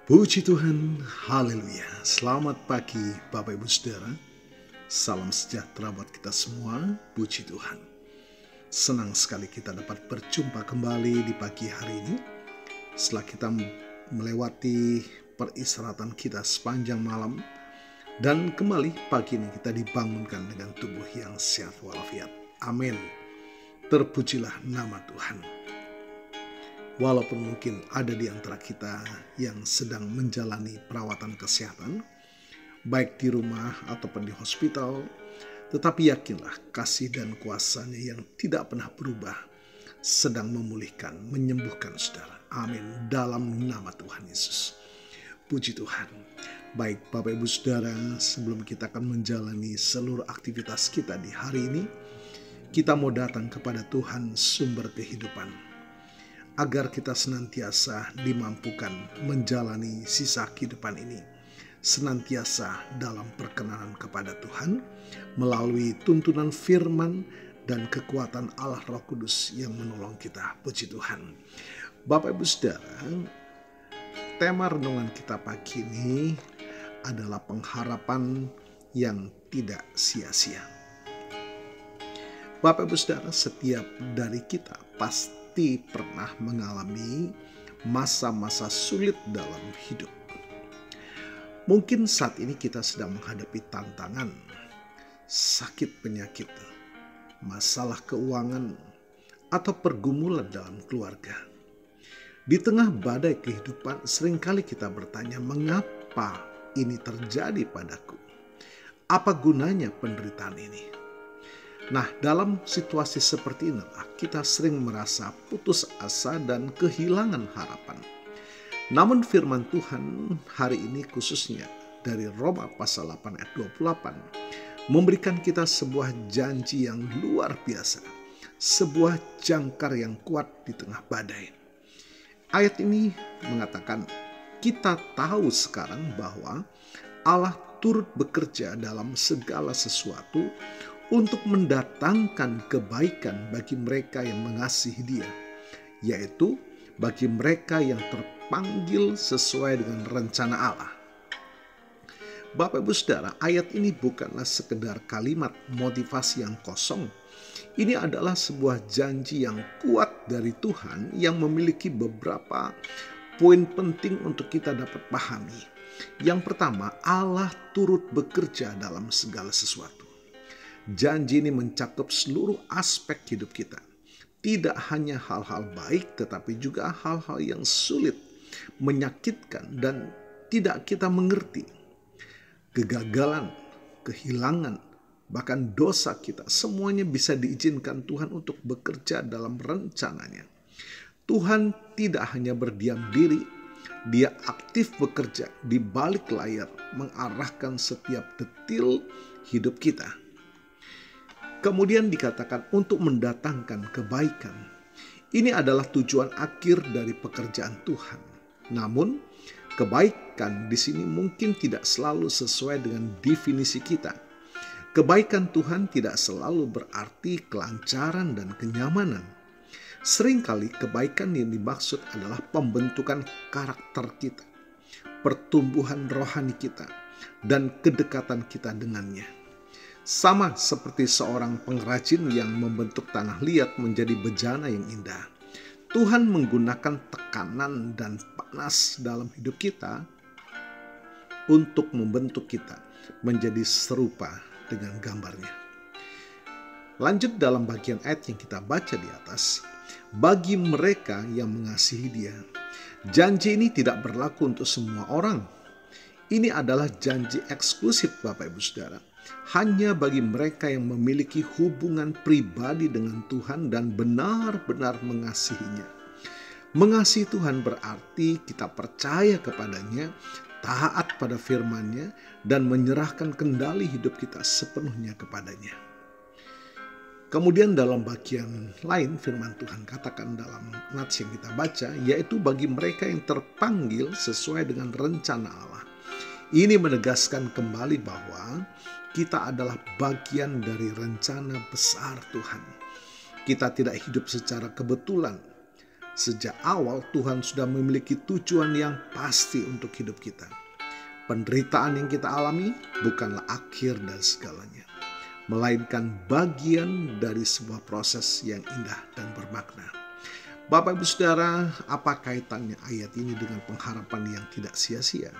Puji Tuhan, haleluya. Selamat pagi Bapak Ibu Saudara. Salam sejahtera buat kita semua, puji Tuhan. Senang sekali kita dapat berjumpa kembali di pagi hari ini. Setelah kita melewati peristirahatan kita sepanjang malam. Dan kembali pagi ini kita dibangunkan dengan tubuh yang sehat walafiat. Amin. Terpujilah nama Tuhan. Walaupun mungkin ada di antara kita yang sedang menjalani perawatan kesehatan, baik di rumah ataupun di hospital, tetapi yakinlah kasih dan kuasa-Nya yang tidak pernah berubah sedang memulihkan, menyembuhkan saudara. Amin. Dalam nama Tuhan Yesus. Puji Tuhan. Baik Bapak Ibu Saudara, sebelum kita akan menjalani seluruh aktivitas kita di hari ini, kita mau datang kepada Tuhan sumber kehidupan, agar kita senantiasa dimampukan menjalani sisa kehidupan ini, senantiasa dalam perkenanan kepada Tuhan, melalui tuntunan firman dan kekuatan Allah Roh Kudus yang menolong kita. Puji Tuhan. Bapak Ibu Saudara, tema renungan kita pagi ini adalah pengharapan yang tidak sia-sia. Bapak Ibu Saudara, setiap dari kita pasti pernah mengalami masa-masa sulit dalam hidup. Mungkin saat ini kita sedang menghadapi tantangan, sakit penyakit, masalah keuangan, atau pergumulan dalam keluarga. Di tengah badai kehidupan, seringkali kita bertanya, mengapa ini terjadi padaku? Apa gunanya penderitaan ini? Nah, dalam situasi seperti inilah kita sering merasa putus asa dan kehilangan harapan. Namun firman Tuhan hari ini khususnya dari Roma pasal 8 ayat 28 memberikan kita sebuah janji yang luar biasa, sebuah jangkar yang kuat di tengah badai. Ayat ini mengatakan, kita tahu sekarang bahwa Allah turut bekerja dalam segala sesuatu untuk mendatangkan kebaikan bagi mereka yang mengasihi Dia, yaitu bagi mereka yang terpanggil sesuai dengan rencana Allah. Bapak Ibu Saudara, ayat ini bukanlah sekedar kalimat motivasi yang kosong. Ini adalah sebuah janji yang kuat dari Tuhan yang memiliki beberapa poin penting untuk kita dapat pahami. Yang pertama, Allah turut bekerja dalam segala sesuatu. Janji ini mencakup seluruh aspek hidup kita. Tidak hanya hal-hal baik, tetapi juga hal-hal yang sulit, menyakitkan, dan tidak kita mengerti. Kegagalan, kehilangan, bahkan dosa kita, semuanya bisa diizinkan Tuhan untuk bekerja dalam rencananya. Tuhan tidak hanya berdiam diri, Dia aktif bekerja di balik layar, mengarahkan setiap detil hidup kita. Kemudian dikatakan untuk mendatangkan kebaikan. Ini adalah tujuan akhir dari pekerjaan Tuhan. Namun, kebaikan di sini mungkin tidak selalu sesuai dengan definisi kita. Kebaikan Tuhan tidak selalu berarti kelancaran dan kenyamanan. Seringkali kebaikan yang dimaksud adalah pembentukan karakter kita, pertumbuhan rohani kita, dan kedekatan kita dengannya. Sama seperti seorang pengrajin yang membentuk tanah liat menjadi bejana yang indah. Tuhan menggunakan tekanan dan panas dalam hidup kita untuk membentuk kita menjadi serupa dengan gambarnya. Lanjut dalam bagian ayat yang kita baca di atas. Bagi mereka yang mengasihi Dia, janji ini tidak berlaku untuk semua orang. Ini adalah janji eksklusif Bapak Ibu Saudara. Hanya bagi mereka yang memiliki hubungan pribadi dengan Tuhan dan benar-benar mengasihinya. Mengasihi Tuhan berarti kita percaya kepadanya, taat pada firman-Nya, dan menyerahkan kendali hidup kita sepenuhnya kepadanya. Kemudian dalam bagian lain firman Tuhan katakan dalam nats yang kita baca, yaitu bagi mereka yang terpanggil sesuai dengan rencana Allah. Ini menegaskan kembali bahwa kita adalah bagian dari rencana besar Tuhan. Kita tidak hidup secara kebetulan, Sejak awal Tuhan sudah memiliki tujuan yang pasti untuk hidup kita. Penderitaan yang kita alami bukanlah akhir dari segalanya, melainkan bagian dari sebuah proses yang indah dan bermakna. Bapak Ibu Saudara, apa kaitannya ayat ini dengan pengharapan yang tidak sia-sia?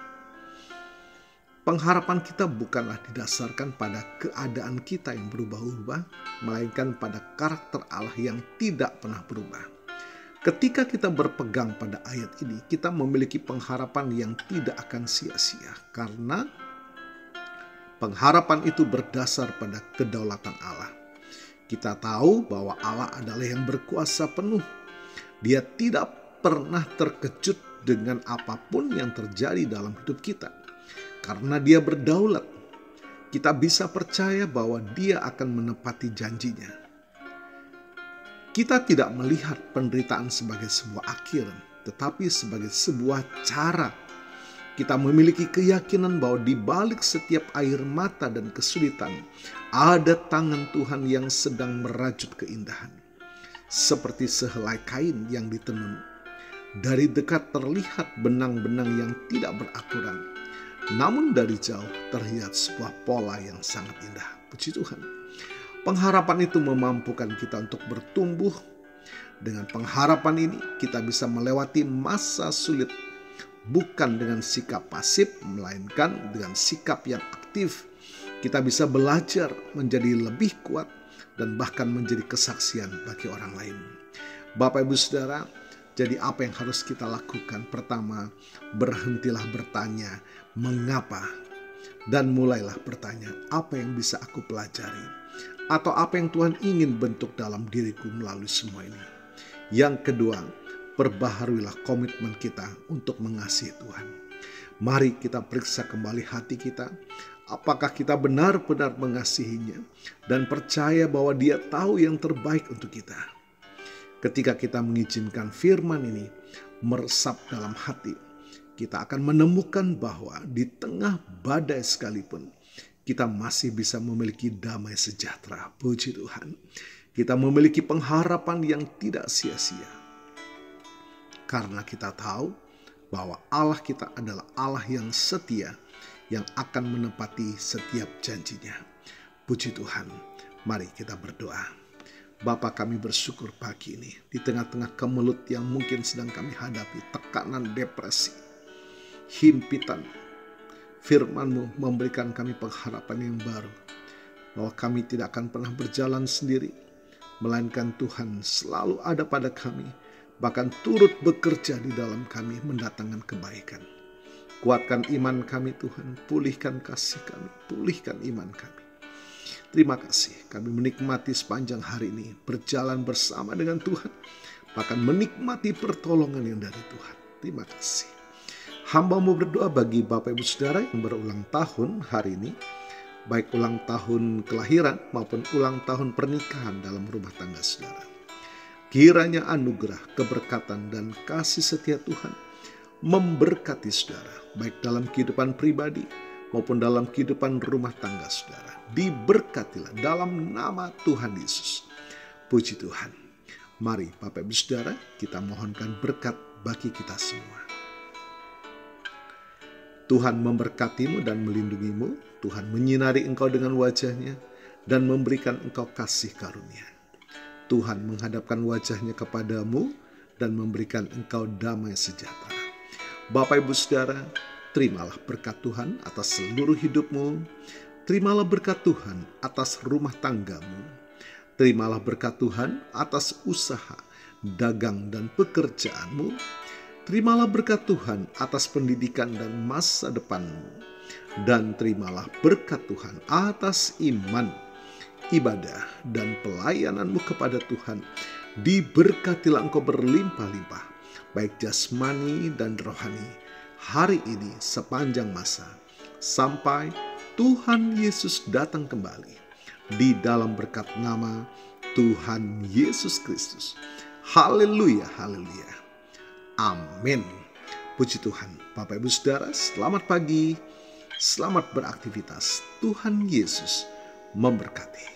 Pengharapan kita bukanlah didasarkan pada keadaan kita yang berubah-ubah, melainkan pada karakter Allah yang tidak pernah berubah. Ketika kita berpegang pada ayat ini, kita memiliki pengharapan yang tidak akan sia-sia, karena pengharapan itu berdasar pada kedaulatan Allah. Kita tahu bahwa Allah adalah yang berkuasa penuh. Dia tidak pernah terkejut dengan apapun yang terjadi dalam hidup kita. Karena Dia berdaulat, kita bisa percaya bahwa Dia akan menepati janjinya. Kita tidak melihat penderitaan sebagai sebuah akhir, tetapi sebagai sebuah cara. Kita memiliki keyakinan bahwa di balik setiap air mata dan kesulitan, ada tangan Tuhan yang sedang merajut keindahan. Seperti sehelai kain yang ditenun. Dari dekat terlihat benang-benang yang tidak beraturan. Namun dari jauh terlihat sebuah pola yang sangat indah. Puji Tuhan. Pengharapan itu memampukan kita untuk bertumbuh. Dengan pengharapan ini kita bisa melewati masa sulit. Bukan dengan sikap pasif, melainkan dengan sikap yang aktif. Kita bisa belajar menjadi lebih kuat dan bahkan menjadi kesaksian bagi orang lain. Bapak Ibu Saudara, jadi apa yang harus kita lakukan? Pertama, berhentilah bertanya mengapa, dan mulailah bertanya apa yang bisa aku pelajari, atau apa yang Tuhan ingin bentuk dalam diriku melalui semua ini. Yang kedua, perbaharuilah komitmen kita untuk mengasihi Tuhan. Mari kita periksa kembali hati kita. Apakah kita benar-benar mengasihinya dan percaya bahwa Dia tahu yang terbaik untuk kita. Ketika kita mengizinkan firman ini meresap dalam hati, kita akan menemukan bahwa di tengah badai sekalipun, kita masih bisa memiliki damai sejahtera. Puji Tuhan. Kita memiliki pengharapan yang tidak sia-sia. Karena kita tahu bahwa Allah kita adalah Allah yang setia, yang akan menepati setiap janjinya. Puji Tuhan. Mari kita berdoa. Bapa, kami bersyukur pagi ini. Di tengah-tengah kemelut yang mungkin sedang kami hadapi, tekanan, depresi, himpitan, firman-Mu memberikan kami pengharapan yang baru, bahwa kami tidak akan pernah berjalan sendiri, melainkan Tuhan selalu ada pada kami, bahkan turut bekerja di dalam kami mendatangkan kebaikan. Kuatkan iman kami Tuhan, pulihkan kasih kami, pulihkan iman kami. Terima kasih, kami menikmati sepanjang hari ini, berjalan bersama dengan Tuhan, bahkan menikmati pertolongan yang dari Tuhan. Terima kasih. Hamba-Mu berdoa bagi Bapak Ibu Saudara yang berulang tahun hari ini, baik ulang tahun kelahiran maupun ulang tahun pernikahan dalam rumah tangga saudara. Kiranya anugerah, keberkatan, dan kasih setia Tuhan memberkati saudara, baik dalam kehidupan pribadi maupun dalam kehidupan rumah tangga saudara. Diberkatilah dalam nama Tuhan Yesus. Puji Tuhan. Mari Bapak Ibu Saudara, kita mohonkan berkat bagi kita semua. Tuhan memberkatimu dan melindungimu. Tuhan menyinari engkau dengan wajah-Nya dan memberikan engkau kasih karunia. Tuhan menghadapkan wajah-Nya kepadamu dan memberikan engkau damai sejahtera. Bapak Ibu Saudara, terimalah berkat Tuhan atas seluruh hidupmu. Terimalah berkat Tuhan atas rumah tanggamu. Terimalah berkat Tuhan atas usaha, dagang, dan pekerjaanmu. Terimalah berkat Tuhan atas pendidikan dan masa depanmu. Dan terimalah berkat Tuhan atas iman, ibadah, dan pelayananmu kepada Tuhan. Diberkatilah engkau berlimpah-limpah, baik jasmani dan rohani, hari ini sepanjang masa, sampai Tuhan Yesus datang kembali. Di dalam berkat nama Tuhan Yesus Kristus. Haleluya, haleluya. Amin. Puji Tuhan. Bapak Ibu Saudara, selamat pagi. Selamat beraktivitas. Tuhan Yesus memberkati.